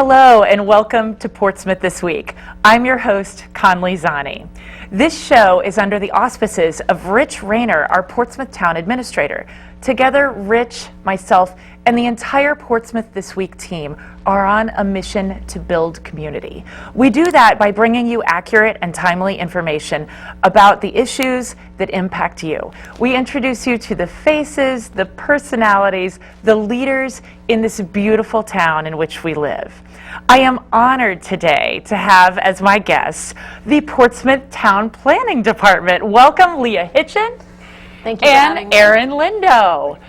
Hello and welcome to Portsmouth This Week. I'm your host, Conley Zani. This show is under the auspices of Rich Rayner, our Portsmouth Town Administrator. Together, Rich, myself, and the entire Portsmouth This Week team are on a mission to build community. We do that by bringing you accurate and timely information about the issues that impact you. We introduce you to the faces, the personalities, the leaders in this beautiful town in which we live. I am honored today to have as my guests the Portsmouth Town Planning Department. Welcome, Lea Hitchen. Thank you for having me. And Lindo.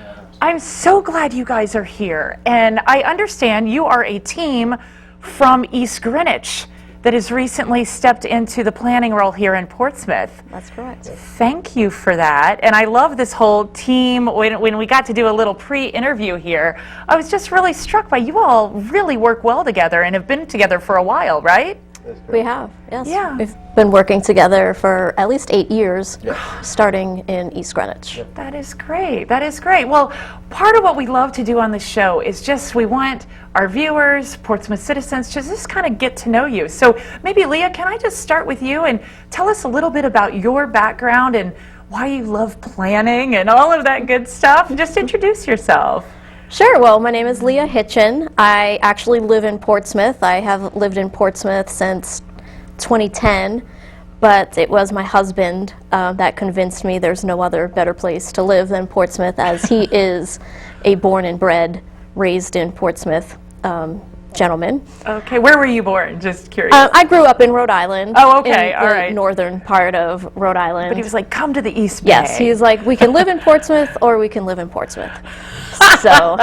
I'm so glad you guys are here. And I understand you are a team from East Greenwich that has recently stepped into the planning role here in Portsmouth. That's correct. Thank you for that. And I love this whole team. When we got to do a little pre-interview here, I was just really struck by you all really work well together and have been together for a while, right? We have, yes. Yeah. We've been working together for at least 8 years, starting in East Greenwich. That is great. That is great. Well, part of what we love to do on this show is just we want our viewers, Portsmouth citizens, to just kind of get to know you. So maybe, Lea, can I just start with you and tell us a little bit about your background and why you love planning and all of that good stuff? Just introduce yourself. Sure. Well, my name is Lea Hitchen. I actually live in Portsmouth. I have lived in Portsmouth since 2010, but it was my husband that convinced me there's no other better place to live than Portsmouth, as he is a born and bred, raised in Portsmouth gentleman. Okay. Where were you born? Just curious. I grew up in Rhode Island. Oh, okay. In all the right. northern part of Rhode Island. But he was like, come to the East Bay. Yes, he's like, we can live in Portsmouth or we can live in Portsmouth. So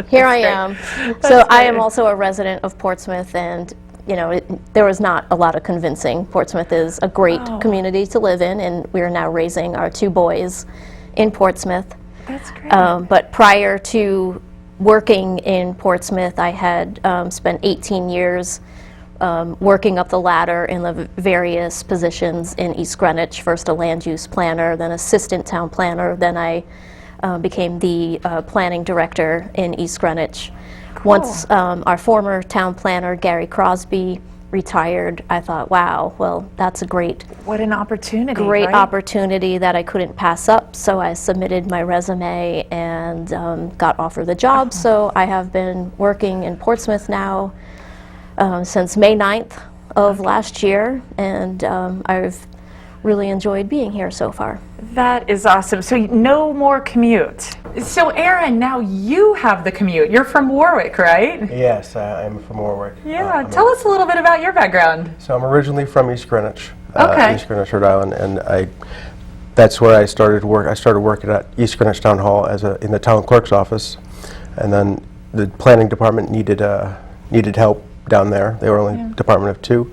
here I am. So I am also a resident of Portsmouth, and you know, there was not a lot of convincing. Portsmouth is a great community to live in, and we are now raising our 2 boys in Portsmouth. That's great. But prior to working in Portsmouth, I had spent 18 years working up the ladder in the various positions in East Greenwich, first a land use planner, then assistant town planner, then I became the planning director in East Greenwich. Cool. Once our former town planner, Gary Crosby, retired, I thought, wow, well, that's a great opportunity, right? Opportunity that I couldn't pass up. So I submitted my resume and got offered the job. So I have been working in Portsmouth now since May 9th of last year, and I've really enjoyed being here so far. That is awesome. So no more commute. So Aaron, now you have the commute. You're from Warwick, right? Yes, I'm from Warwick. Yeah, tell us a little bit about your background. So I'm originally from East Greenwich, Okay. East Greenwich, Rhode Island, and that's where I started work. I started working at East Greenwich Town Hall in the town clerk's office, and then the planning department needed help down there. They were only a department of 2,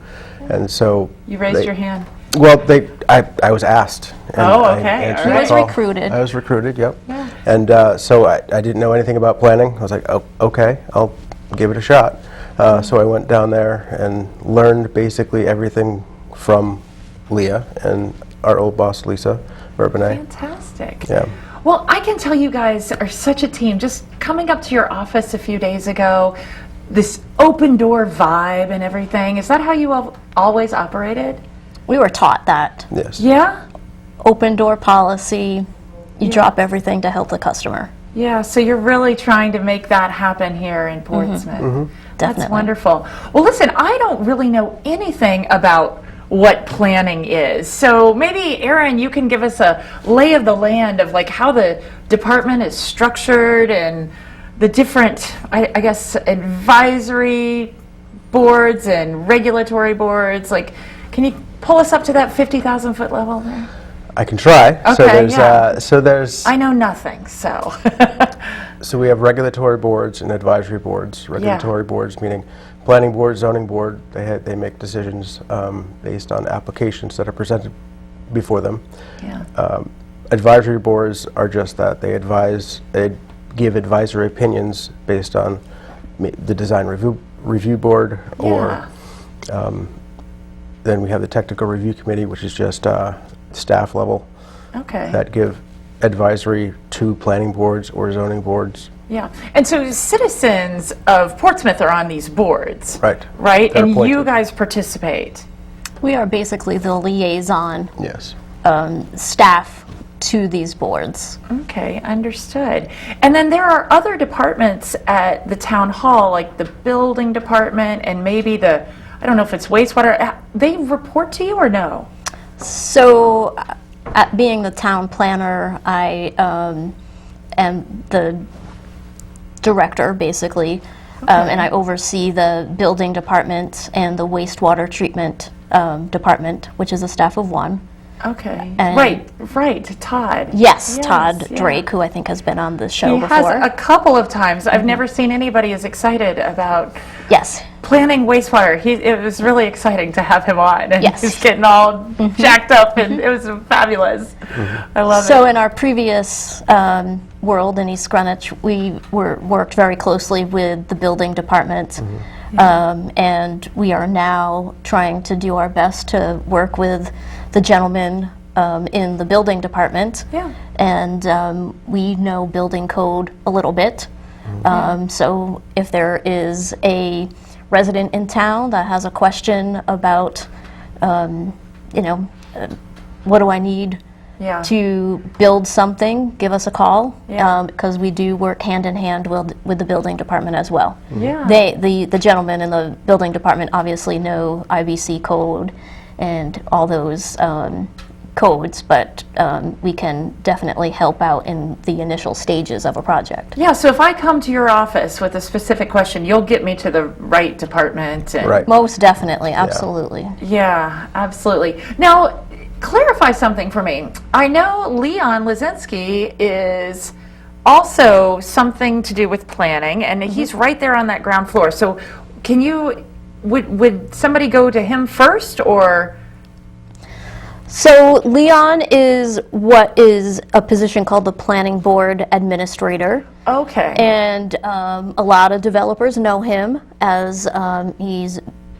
and so You raised your hand. Well, I was asked. And Oh, okay. I He was recruited. I was recruited, yep. Yeah. And so I didn't know anything about planning. I was like, oh, okay, I'll give it a shot. So I went down there and learned basically everything from Lea and our old boss, Lisa Urbanet. Fantastic. Yeah. Well, I can tell you guys are such a team. Just coming up to your office a few days ago, this open door vibe and everything, is that how you always operated? We were taught that. Yes. Yeah? Open door policy, you drop everything to help the customer. Yeah, so you're really trying to make that happen here in Portsmouth. That's Definitely. wonderful. Well, listen, I don't really know anything about what planning is. So maybe, Aaron, you can give us a lay of the land of like how the department is structured and the different, I guess, advisory boards and regulatory boards. Like, can you pull us up to that 50,000 foot level there? I can try. Okay, So there's I know nothing, so. So we have regulatory boards and advisory boards. Regulatory boards meaning planning board, zoning board. They make decisions based on applications that are presented before them. Yeah. Advisory boards are just that. They give advisory opinions based on the design review board, or then we have the technical review committee, which is just staff level Okay. that give advisory to planning boards or zoning boards Yeah. And so citizens of Portsmouth are on these boards. Right. Right? They're And you appointed. guys participate. We are basically the liaison Yes. staff to these boards. Okay, understood. And then there are other departments at the town hall, like the building department and maybe the, I don't know if it's wastewater. They report to you or no? So, at being the town planner, I am the director, basically, and I oversee the building department and the wastewater treatment department, which is a staff of one. Okay. And- Right, Todd. Yes, Todd yeah. Drake, who I think has been on the show He before. has a couple of times. I've never seen anybody as excited about Yes. planning wastewater. It was really exciting to have him on. And Yes. he's getting all jacked up, and it was fabulous. I love So it. in our previous world in East Greenwich, we worked very closely with the building department, and we are now trying to do our best to work with the gentleman in the building department. Yeah. And we know building code a little bit. So if there is a resident in town that has a question about, what do I need Yeah. to build something, give us a call, Yeah. because we do work hand in hand with the building department as well. Yeah. The gentlemen in the building department obviously know IBC code and all those codes, but we can definitely help out in the initial stages of a project. Yeah, so if I come to your office with a specific question, you'll get me to the right department. And Right. Most definitely, absolutely. Yeah, absolutely. Now, clarify something for me. I know Leon Lazinski is also something to do with planning, and he's right there on that ground floor. So can you, would somebody go to him first, or? So Leon is what is a position called the Planning Board Administrator. Okay. And a lot of developers know him as he's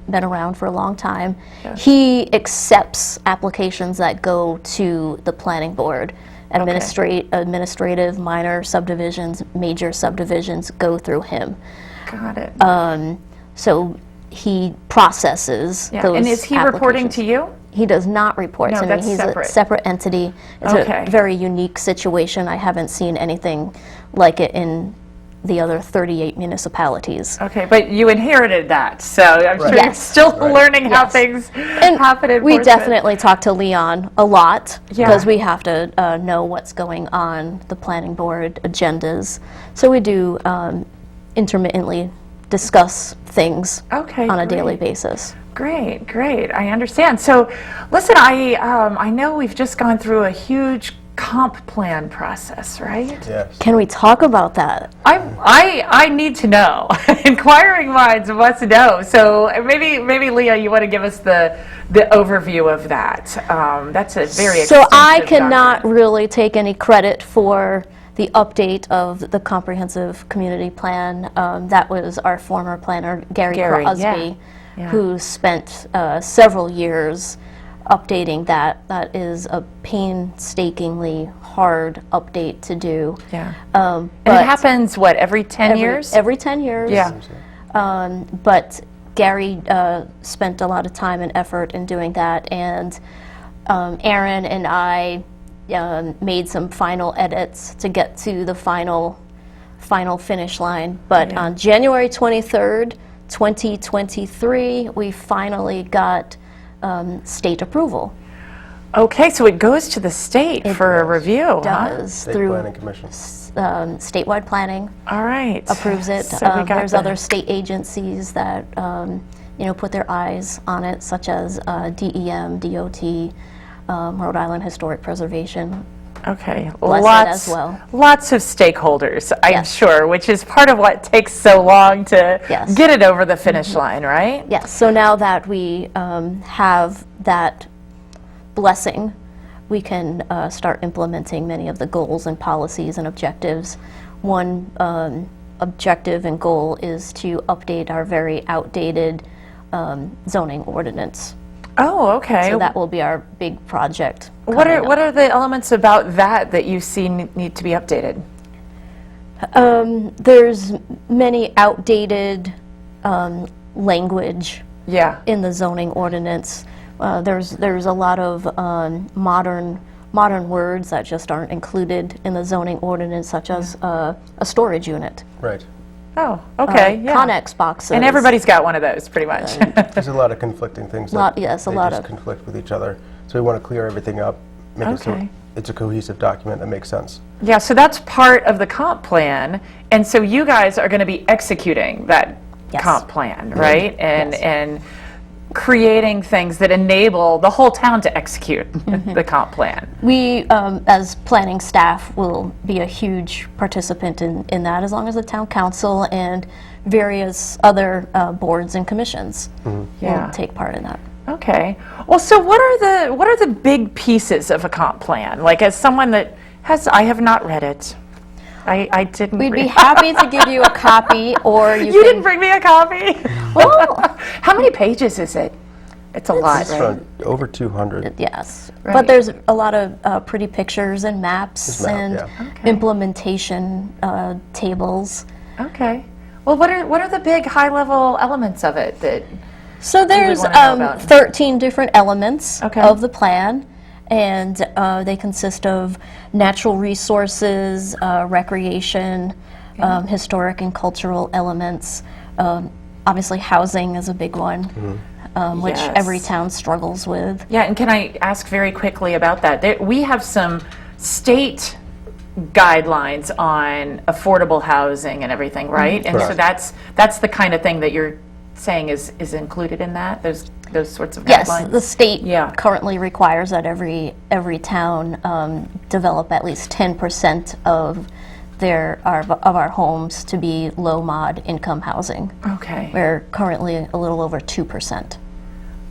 been around for a long time. He accepts applications that go to the planning board. Administrative, minor subdivisions, major subdivisions go through him. Got it. So he processes Yeah. those And is he reporting to you? He does not report No, to me. that's He's separate. a separate entity. It's Okay. a very unique situation. I haven't seen anything like it in the other 38 municipalities. Okay, but you inherited that, so I'm sure you're Yes. still learning how Yes. things And happen in we Portsmouth. definitely talk to Leon a lot Yeah. because we have to know what's going on the planning board agendas. So we do intermittently discuss things Okay, on a daily great. basis. Great, great. I understand. So, listen, I know we've just gone through a huge comp plan process, right? Yes. Can we talk about that? I need to know. Inquiring minds must know. So maybe Leah, you want to give us the overview of that. That's a very So I extensive cannot document. really take any credit for the update of the comprehensive community plan. That was our former planner, Gary Crosby, yeah. who spent several years updating that. That is a painstakingly hard update to do. Yeah. And it but happens, what, every 10 years? Every 10 years. Yeah. But Gary spent a lot of time and effort in doing that, and Aaron and I made some final edits to get to the final finish line. But Yeah. on January 23rd, 2023, we finally got state approval. Okay, so it goes to the state for a review, huh? Does State through Planning Commission. statewide planning. All right. Approves it. So we got There's the- other state agencies that put their eyes on it, such as DEM, DOT, Rhode Island Historic Preservation. Okay, Bless it lots as well. Lots of stakeholders, I'm Yes. sure, which is part of what takes so long to Yes. get it over the finish line, right? Yes. So now that we have that blessing, we can start implementing many of the goals and policies and objectives. One objective and goal is to update our very outdated zoning ordinance. Oh, okay. So that will be our big project. What coming up. are the elements about that you see need to be updated? There's many outdated language Yeah. in the zoning ordinance. There's a lot of modern words that just aren't included in the zoning ordinance, such as a storage unit, Right. Oh, okay, yeah. Connex boxes. And everybody's got one of those, pretty much. There's a lot of conflicting things Lot- that yes, a they lot just of- conflict with each other. So we want to clear everything up, make it so Okay. it's a cohesive document that makes sense. Yeah, so that's part of the comp plan, and so you guys are going to be executing that Yes. comp plan, right? And Yes. and creating things that enable the whole town to execute the comp plan. We, as planning staff, will be a huge participant in that, as long as the town council and various other boards and commissions Yeah. will take part in that. Okay. Well, so what are the big pieces of a comp plan? Like, as someone that I have not read it. I didn't. We'd be read- happy to give you a copy, or you You can... didn't bring me a copy. Well, How many pages is it? It's a lot, It's right? around over 200. yes. Right. But there's a lot of pretty pictures and maps Just map, and yeah. Okay. implementation tables. Okay. Well, what are the big high-level elements of it that? So there's wanna know about? 13 different elements Okay. of the plan, and they consist of natural resources, recreation, historic and cultural elements. Obviously, housing is a big one, which Yes. every town struggles with. Yeah, and can I ask very quickly about that? We have some state guidelines on affordable housing and everything, right? And so Correct. that's the kind of thing that you're saying is included in that, those sorts of Yes, guidelines? the state Yeah. currently requires that every town develop at least 10% of our homes to be low mod income housing. Okay. We're currently a little over 2%.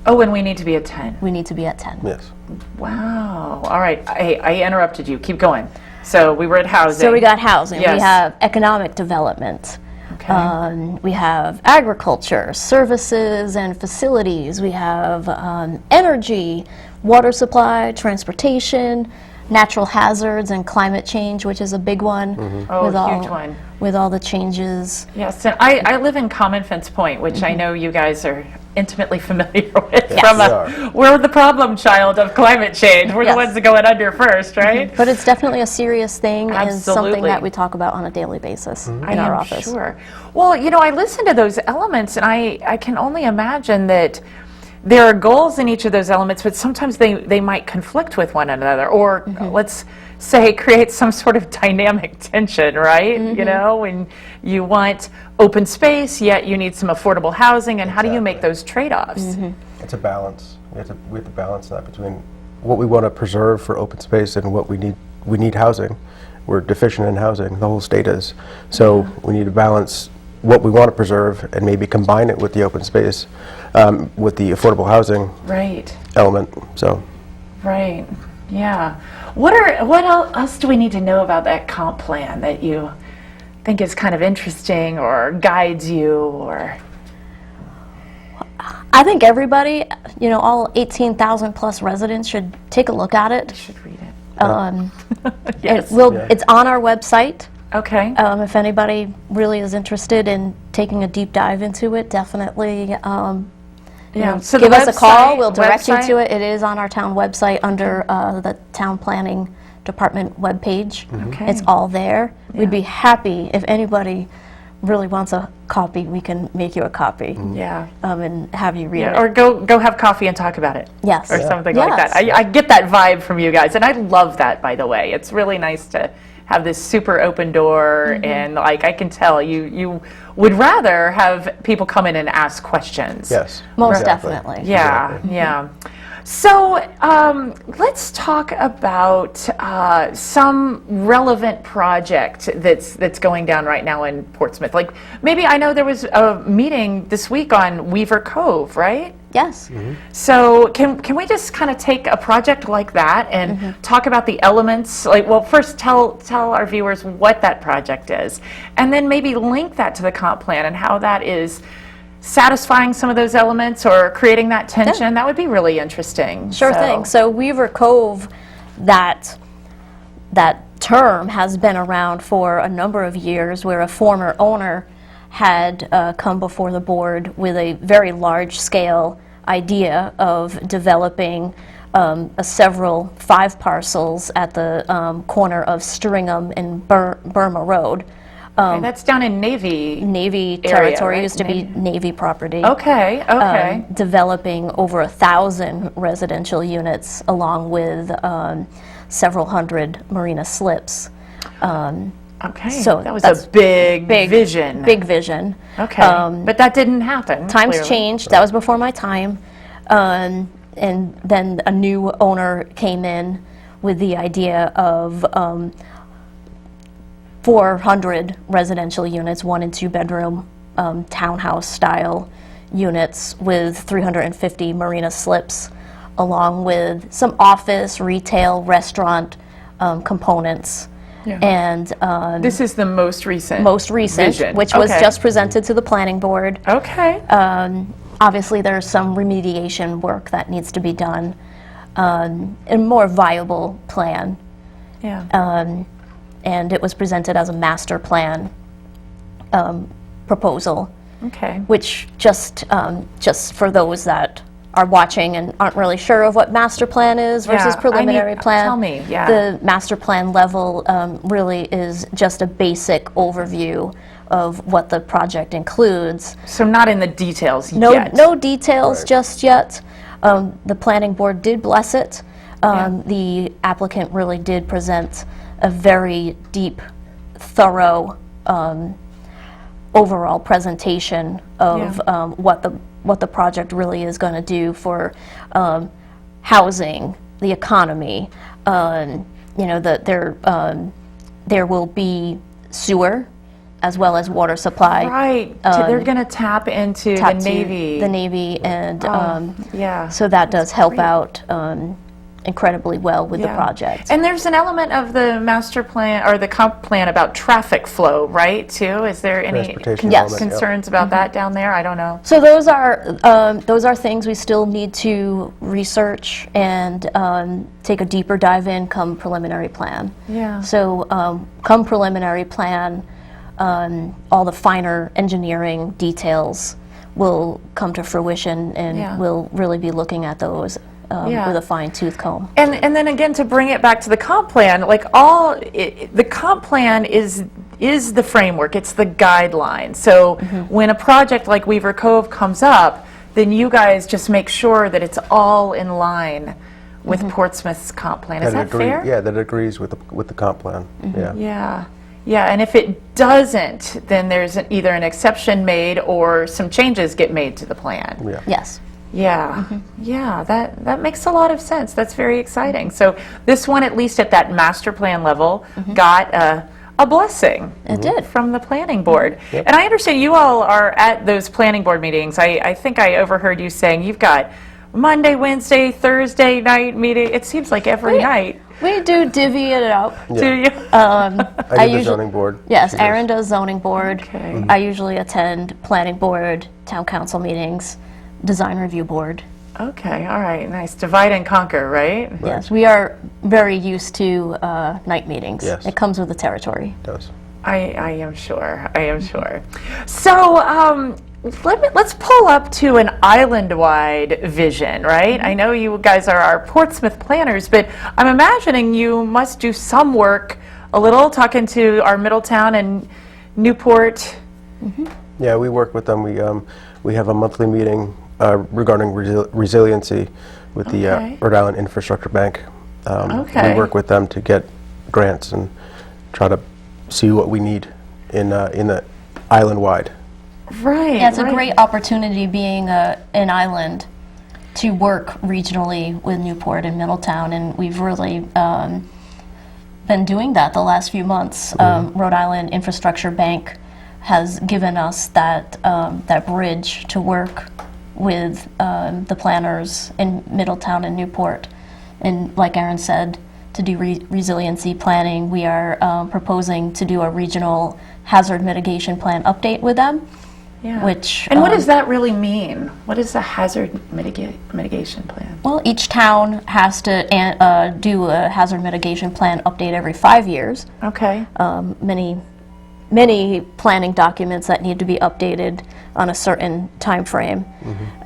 Oh, and we need to be at 10. We need to be at 10. Yes. Wow. All right. I interrupted you. Keep going. So we were at housing. So we got housing. Yes. We have economic development. Okay. We have agriculture, services and facilities. We have energy, water supply, transportation, natural hazards and climate change, which is a big one. Oh, with a huge one. With all the changes. Yes, and I live in Common Fence Point, which I know you guys are intimately familiar with. Yes. From We are. we're the problem child of climate change. We're the Yes. ones that going under first, right? But it's definitely a serious thing and something Absolutely. that we talk about on a daily basis I in our am office. sure. Well, I listen to those elements, and I can only imagine that there are goals in each of those elements, but sometimes they might conflict with one another, or let's say create some sort of dynamic tension, right? When you want open space, yet you need some affordable housing, and how do you make Exactly. those trade-offs? It's a balance. We have to balance that between what we want to preserve for open space and what we need. We need housing. We're deficient in housing. The whole state is. So we need to balance what we want to preserve and maybe combine it with the open space, with the affordable housing Right. element. So Right. Yeah. What else do we need to know about that comp plan that you think is kind of interesting or guides you or? I think everybody, all 18,000 plus residents should take a look at it. Should read it. Yes. It's on our website. Okay. If anybody really is interested in taking a deep dive into it, definitely So give the us a call. website- We'll direct you website? to it. It is on our town website under the town planning department webpage. Okay. It's all there. We'd be happy if anybody really wants a copy. We can make you a copy Yeah. and have you read Yeah, it. or go have coffee and talk about it. Yes. Or something like that. Yes. I get that vibe from you guys, and I love that, by the way. It's really nice to have this super open door, and like I can tell you would rather have people come in and ask questions. yes. Most Exactly. definitely. Yeah, Exactly. yeah. So let's talk about some relevant project that's going down right now in Portsmouth. Like maybe I know there was a meeting this week on Weaver Cove, right? Yes. So can we just kind of take a project like that and talk about the elements? Like, well, first tell our viewers what that project is, and then maybe link that to the comp plan and how that is satisfying some of those elements or creating that tension. That would be really interesting. Sure thing. So Weaver Cove, that term has been around for a number of years, where a former owner had come before the board with a very large-scale idea of developing several 5 parcels at the corner of Stringham and Burma Road. Okay, that's down in Navy. Navy area, territory, right? used to be Navy property. Okay, okay. Developing over 1,000 residential units, along with several hundred marina slips. Okay, so that was that's a big vision. Big vision. Okay, but that didn't happen. Times clearly. changed. That was before my time. And then a new owner came in with the idea of 400 residential units, 1 and 2 bedroom townhouse style units with 350 marina slips, along with some office, retail, restaurant components. Yeah. And This is the most recent vision. which was Okay. just presented to the planning board. Okay. Obviously, there's some remediation work that needs to be done, a more viable plan. Yeah. And it was presented as a master plan proposal, Okay. which just for those that are watching and aren't really sure of what master plan is versus Yeah, preliminary plan. tell me, yeah. The master plan level really is just a basic overview of what the project includes. So not in the details No, yet. no details Right. just yet. The planning board did bless it. Yeah. The applicant really did present a very deep, thorough overall presentation of what the project really is going to do for housing, the economy. There will be sewer as well as water supply. Right. They're going to tap into Tap the to Navy. The Navy, and yeah. so that does help great. out incredibly well with the Yeah. project. And there's an element of the master plan or the comp plan about traffic flow, right, too? Is there any Transportation Yes. element, yeah. concerns about that down there? I don't know. So those are things we still need to research and take a deeper dive in come preliminary plan. Yeah. So come preliminary plan, all the finer engineering details will come to fruition, and Yeah. we'll really be looking at those Yeah. with a fine-tooth comb. And then again, to bring it back to the comp plan, like the comp plan is the framework, it's the guideline. So when a project like Weaver Cove comes up, then you guys just make sure that it's all in line with Portsmouth's comp plan. Is that fair? Yeah, that agrees with the comp plan. Yeah. Yeah. Yeah, and if it doesn't, then there's either an exception made or some changes get made to the plan. Yeah. Yes. Yeah, yeah, that makes a lot of sense. That's very exciting. So this one, at least at that master plan level, got a blessing. It did. From the planning board. Yep. And I understand you all are at those planning board meetings. I think I overheard you saying you've got Monday, Wednesday, Thursday night meeting. It seems like every night. We do divvy it up. Do you? I do the usually- zoning board. Yes, She does. Erin does zoning board. Okay. I usually attend planning board, town council meetings, design review board. Okay, all right, nice. Divide and conquer, right? Yes, we are very used to night meetings. Yes. It comes with the territory. It does. I am sure. I am sure. So let's pull up to an island-wide vision, right? I know you guys are our Portsmouth planners, but I'm imagining you must do some work, a little, talking to our Middletown and Newport. Yeah, we work with them. We have a monthly meeting regarding resiliency with the Okay. Rhode Island Infrastructure Bank. Okay. We work with them to get grants and try to see what we need in the island-wide. Right. Yeah, it's a right. great opportunity being an island to work regionally with Newport and Middletown, and we've really been doing that the last few months. Rhode Island Infrastructure Bank has given us that bridge to work with the planners in Middletown and Newport. And like Erin said, to do resiliency planning, we are proposing to do a regional hazard mitigation plan update with them. Yeah. which... And what does that really mean? What is a hazard mitigation plan? Well, each town has to do a hazard mitigation plan update every 5 years. Okay. Many planning documents that need to be updated on a certain time frame.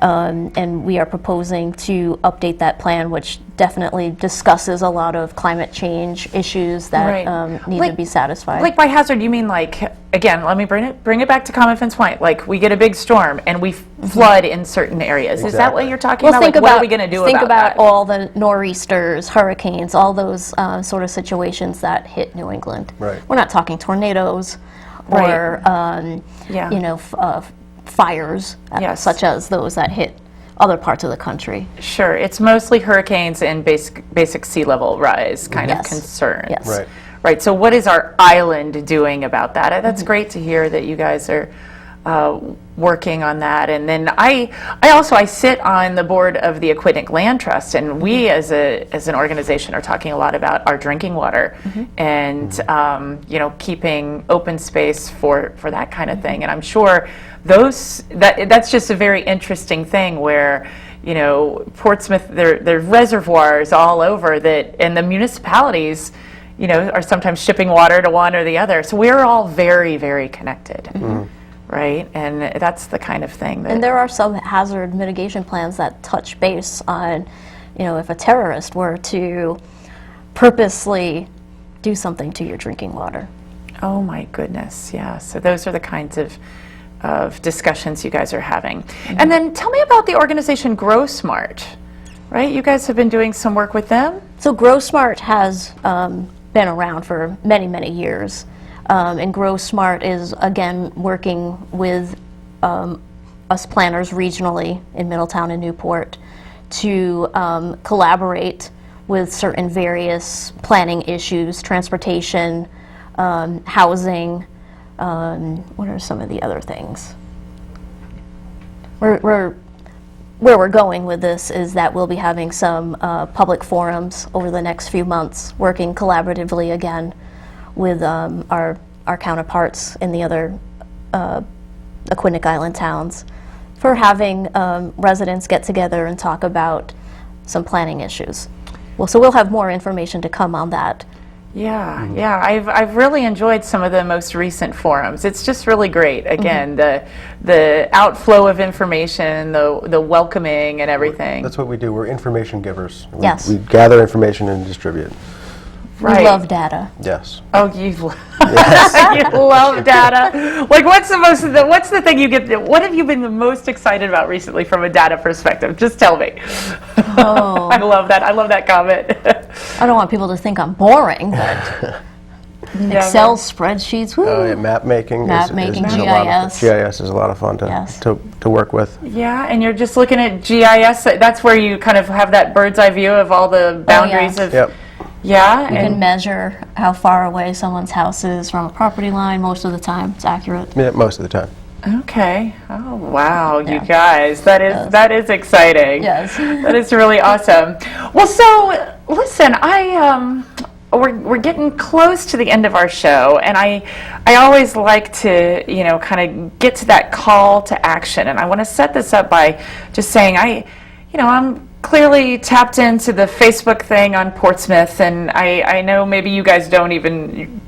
And we are proposing to update that plan, which definitely discusses a lot of climate change issues that Right. need to be satisfied. Like by hazard, you mean like, again, let me bring it back to Common Fence Point. Like we get a big storm and we flood in certain areas. Is that what you're talking about? Think Like, about, what are we going to do think about that? all the nor'easters, hurricanes, all those sort of situations that hit New England. Right. We're not talking tornadoes or fires, Yes. such as those that hit other parts of the country. Sure, it's mostly hurricanes and basic sea level rise kind of Yes. concerns. Yes. Right. Right, so what is our island doing about that? That's great to hear that you guys are working on that. And then I sit on the board of the Aquidneck Land Trust, and we as an organization are talking a lot about our drinking water and keeping open space for that kind of thing. And I'm sure that's just a very interesting thing where Portsmouth, there's reservoirs all over that, and the municipalities are sometimes shipping water to one or the other. So we're all very, very connected. Right, and that's the kind of thing that... And there are some hazard mitigation plans that touch base on, if a terrorist were to purposely do something to your drinking water. Oh my goodness, yeah. So those are the kinds of discussions you guys are having. And then tell me about the organization GrowSmart, right? You guys have been doing some work with them? So GrowSmart has been around for many, many years. And GrowSmart is, again, working with us planners regionally in Middletown and Newport to collaborate with certain various planning issues, transportation, housing. What are some of the other things? Where we're going with this is that we'll be having some public forums over the next few months, working collaboratively again with our counterparts in the other Aquidneck Island towns for having residents get together and talk about some planning issues. So we'll have more information to come on that. Yeah, yeah. I've really enjoyed some of the most recent forums. It's just really great. Again, the outflow of information, the welcoming and everything. That's what we do. We're information givers. Yes. We gather information and distribute. Right. We love data. Yes. Oh, you love data. Like, what's the thing you get? What have you been the most excited about recently from a data perspective? Just tell me. Oh. I love that. I love that comment. I don't want people to think I'm boring, but Excel spreadsheets, woo. Oh, yeah, map making. Map making, is a lot of, GIS. GIS is a lot of fun Yes. to work with. Yeah, and you're just looking at GIS. That's where you kind of have that bird's eye view of all the boundaries of. Yep. Yeah, You can measure how far away someone's house is from a property line. Most of the time, it's accurate. Yeah, most of the time. Okay. Oh wow, you Yeah. guys, that is exciting. Yes. That is really awesome. Well, so listen, we're getting close to the end of our show, and I always like to kind of get to that call to action, and I want to set this up by just saying I'm clearly tapped into the Facebook thing on Portsmouth, and I know maybe you guys don't even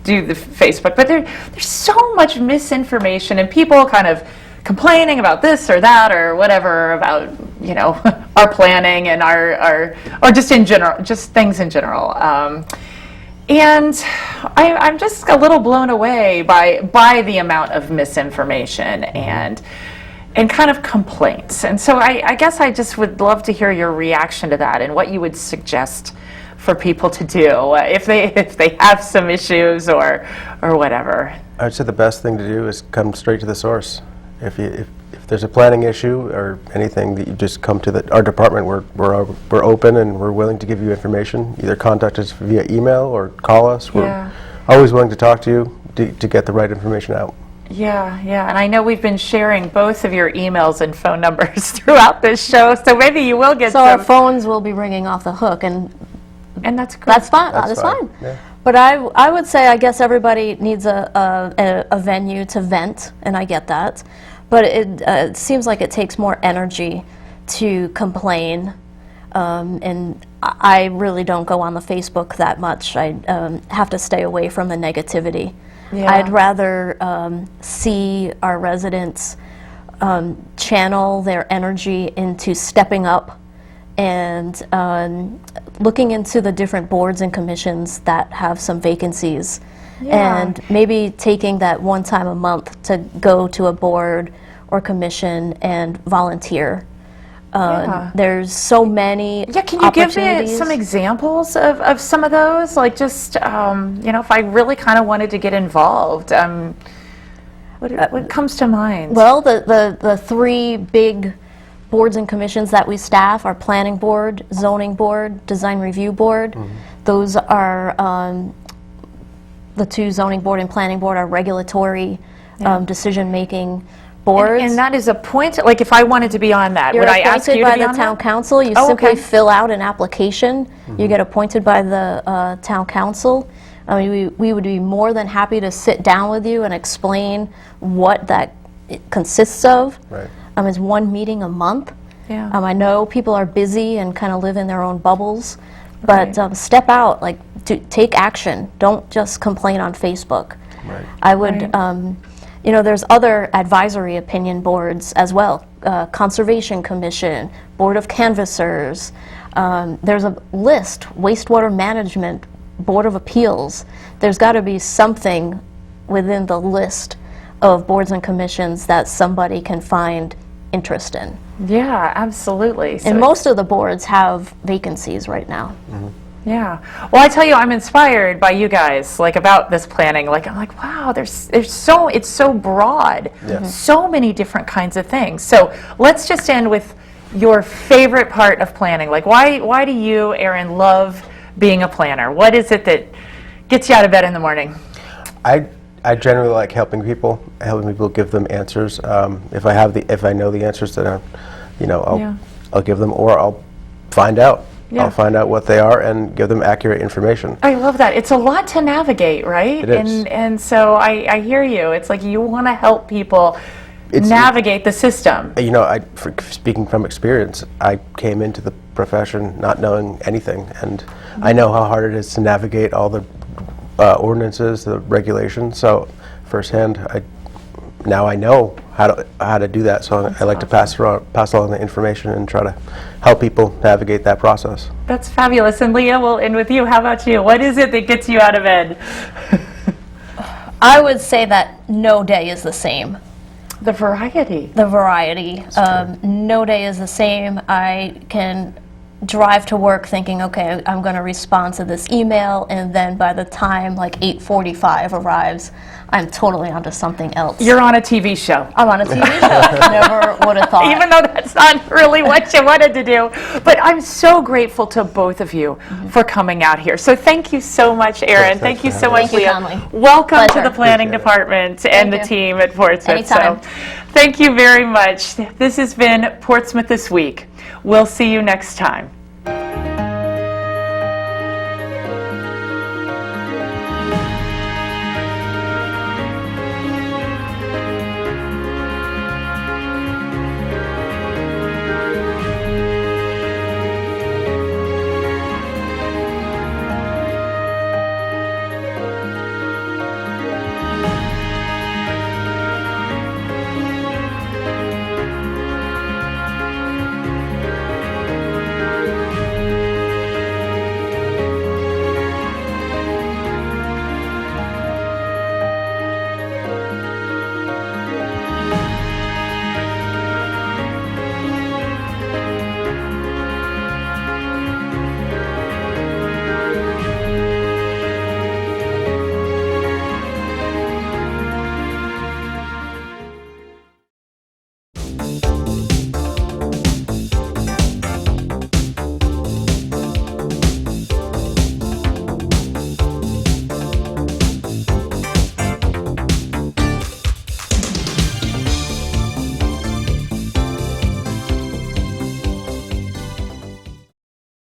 do the Facebook, but there's so much misinformation and people kind of complaining about this or that or whatever about our planning and our or just in general, just things in general. And I'm just a little blown away by the amount of misinformation and kind of complaints. And so I guess I just would love to hear your reaction to that and what you would suggest for people to do if they have some issues or whatever. I'd say the best thing to do is come straight to the source. If there's a planning issue or anything, that you just come to our department. We're open and we're willing to give you information. Either contact us via email or call us. We're always willing to talk to you to get the right information out. Yeah, and I know we've been sharing both of your emails and phone numbers throughout this show, so maybe you will get So some. our phones will be ringing off the hook, and And that's good. that's fine. That's That's fine. fine. Yeah. But I would say, I guess everybody needs a venue to vent, and I get that. But it seems like it takes more energy to complain, and I really don't go on the Facebook that much. I have to stay away from the negativity. Yeah. I'd rather see our residents channel their energy into stepping up and looking into the different boards and commissions that have some vacancies, and maybe taking that one time a month to go to a board or commission and volunteer. There's so many Can you give me opportunities. some examples of some of those? Like just, if I really kind of wanted to get involved, what comes to mind? Well, the three big boards and commissions that we staff are Planning Board, Zoning Board, Design Review Board. Those are, the two Zoning Board and Planning Board are regulatory decision-making boards. And that is appointed, like if I wanted to be on that, You're would I ask you to appointed be by on the town that? council. You Oh, simply okay. fill out an application. You get appointed by the town council. I mean, we would be more than happy to sit down with you and explain what that consists of. Right. It's one meeting a month. Yeah. I know people are busy and kind of live in their own bubbles, but step out, take action. Don't just complain on Facebook. Right. I would, there's other advisory opinion boards as well. Conservation Commission, Board of Canvassers. There's a list, Wastewater Management, Board of Appeals. There's got to be something within the list of boards and commissions that somebody can find interest in. Yeah, absolutely. So And most of the boards have vacancies right now. yeah. Well, I tell you, I'm inspired by you guys, about this planning. I'm like, wow, it's so broad. Yeah. So many different kinds of things. So let's just end with your favorite part of planning. Why do you, Aaron, love being a planner? What is it that gets you out of bed in the morning? I generally like helping people give them answers. If I know the answers, then I'll give them, or I'll find out. Yeah. I'll find out what they are and give them accurate information. I love that. It's a lot to navigate, right? It is. And so I hear you. It's like you want to help people navigate the system. Speaking from experience, I came into the profession not knowing anything, and I know how hard it is to navigate all the ordinances, the regulations. So firsthand, now I know how to do that. So I like to pass along the information and try to help people navigate that process. That's fabulous. And Lea, we'll end with you. How about you? What is it that gets you out of bed? I would say that no day is the same. The variety. The variety. No day is the same. I can drive to work thinking, okay, I'm going to respond to this email, and then by the time 8:45 arrives, I'm totally onto something else. You're on a TV show. I'm on a TV show. Never would have thought. Even though that's not really what you wanted to do. But I'm so grateful to both of you for coming out here. So thank you so much, Aaron. Thanks Thank you for so having much, us. Lea. Thank you, Conley. Welcome to Pleasure. the planning Appreciate it. department and the Thank you. team at Portsmouth. Anytime. So thank you very much. This has been Portsmouth This Week. We'll see you next time.